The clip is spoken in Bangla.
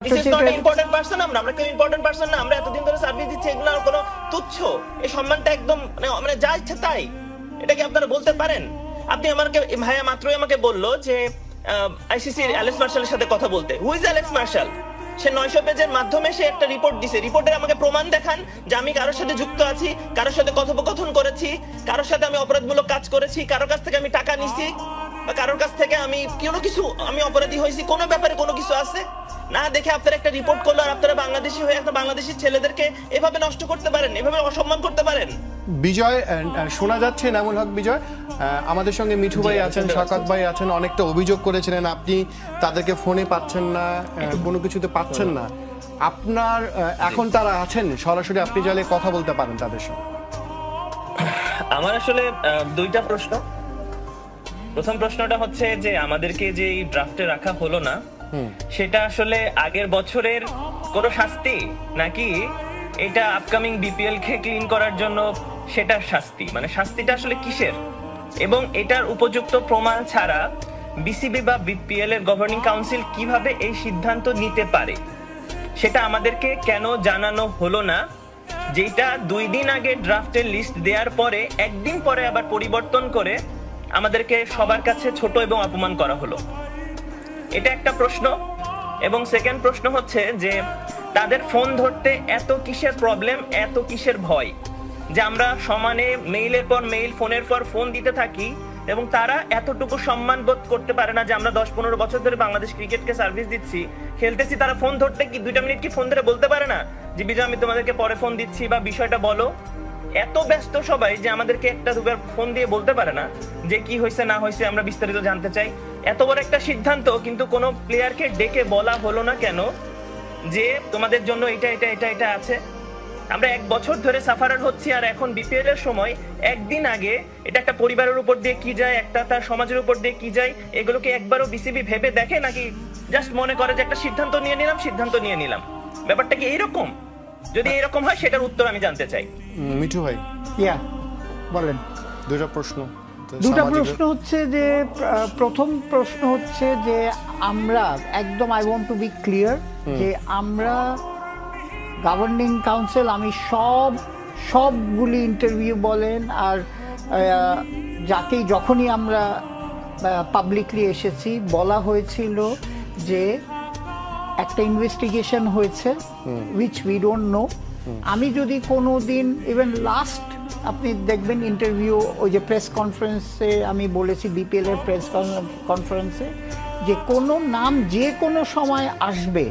This is not important person. আমরা কেউ ইম্পর্টেন্ট পারসন না, আমরা এতদিন ধরে সার্ভিস দিচ্ছি, এগুলো কোনো তুচ্ছ। এই সম্মানটা একদম মানে যা ইচ্ছা তাই, এটা কি আপনারা বলতে পারেন? আপনি আমাকে ভাইয়া মাত্রই আমাকে বললো যে আইসিসির অ্যালেক্স মার্শালের সাথে কথা বলতে। Who is Alex Marshall? সে 900 পেজের মাধ্যমে সে একটা রিপোর্ট দিছে। রিপোর্টের আমাকে প্রমাণ দেখান যে আমি কারোর সাথে যুক্ত আছি, কারোর সাথে কথোপকথন করেছি, কারোর সাথে আমি অপরাধমূলক কাজ করেছি, কারোর কাছ থেকে আমি টাকা নিছি, বা কারোর কাছ থেকে আমি কোনো কিছু আমি অপরাধী হয়েছি, কোনো ব্যাপারে কোনো কিছু আছে না দেখে আপনারা একটা রিপোর্ট করলো, আর আপনারা বাংলাদেশি হয়ে একটা বাংলাদেশি ছেলেদেরকে এভাবে নষ্ট করতে পারেন, এভাবে অসম্মান করতে পারেন? বিজয়, শোনা যাচ্ছে এনামুল হক বিজয়, আমাদের সঙ্গে মিঠু ভাই আছেন, শওকত ভাই আছেন, অনেকটা অভিযোগ করেছিলেন আপনি তাদেরকে ফোনে পাচ্ছেন না, কোনো কিছুতে পাচ্ছেন না। আপনার এখন তারা আছেন, সরাসরি আপনি চাইলে কথা বলতে পারেন তাদের সঙ্গে। আমার আসলে দুইটা প্রশ্ন। প্রথম প্রশ্নটা হচ্ছে যে আমাদেরকে যে এই ড্রাফটে রাখা হলো না, সেটা আসলে আগের বছরের কোনো শাস্তি, নাকি এটা আপকামিং বিপিএল কে ক্লিন করার জন্য সেটার শাস্তি? মানে শাস্তিটা আসলে কিসের? এবং এটার উপযুক্ত প্রমাণ ছাড়া বিসিবি বা বিপিএল এর গভর্নিং কাউন্সিল কিভাবে এই সিদ্ধান্ত নিতে পারে, সেটা আমাদেরকে কেন জানানো হলো না? যেটা 2 দিন আগে ড্রাফটের লিস্ট দেওয়ার পরে একদিন পরে আবার পরিবর্তন করে আমাদেরকে সবার কাছে ছোট এবং অপমান করা হলো। এটা একটা প্রশ্ন। এবং সেকেন্ড প্রশ্ন হচ্ছে যে তাদের ফোন ধরতে এত কিসের প্রবলেম, এত কিসের ভয়, যে আমরা সমানে মেইলের পর মেইল, ফোনের পর ফোন দিতে থাকি, এবং তারা এতটুকু সম্মান বোধ করতে পারে না যে আমরা 10-15 বছর ধরে বাংলাদেশ ক্রিকেটকে সার্ভিস দিচ্ছি, খেলতেছি, তারা ফোন ধরতে কি 2টা মিনিট কি ফোন ধরে বলতে পারে না যে বিজয় আমি তোমাদেরকে পরে ফোন দিচ্ছি বা বিষয়টা বলো? এত ব্যস্ত সবাই যে আমাদেরকে একটা দুবার ফোন দিয়ে বলতে পারে না যে কি হয়েছে না হয়েছে, আমরা বিস্তারিত জানতে চাই। এত বড় একটা সিদ্ধান্ত, কিন্তু কোনো প্লেয়ারকে ডেকে বলা হলো না কেন যে তোমাদের জন্য এটা এটা এটা এটা আছে? আমরা 1 বছর ধরে সাফারার হচ্ছি, আর এখন বিপিএল এর সময় একদিন আগে এটা একটা পরিবারের উপর দিয়ে কি যায়, একটা তার সমাজের উপর দিয়ে কি যায়, এগুলোকে একবারও বিসিবি ভেবে দেখে নাকি জাস্ট মনে করে যে একটা সিদ্ধান্ত নিয়ে নিলাম? ব্যাপারটা কি এইরকম? যদি এরকম হয় সেটার উত্তর আমি জানতে চাই। মিঠু ভাই, বলেন। দুটো প্রশ্ন হচ্ছে যে প্রথম প্রশ্ন হচ্ছে যে আমরা একদম, I want to be clear, যে আমরা গভর্নিং কাউন্সিল, আমি সবগুলি ইন্টারভিউ বলেন আর যখনই আমরা পাবলিকলি এসেছি বলা হয়েছিল যে একটা ইনভেস্টিগেশন হয়েছে, উইচ উই ডোন্ট নো। আমি যদি কোনো দিন, ইভেন লাস্ট আপনি দেখবেন ইন্টারভিউ, ওই যে প্রেস কনফারেন্সে আমি বলেছি, বিপিএল এর প্রেস কনফারেন্সে, যে কোনো নাম যে কোনো সময় আসবে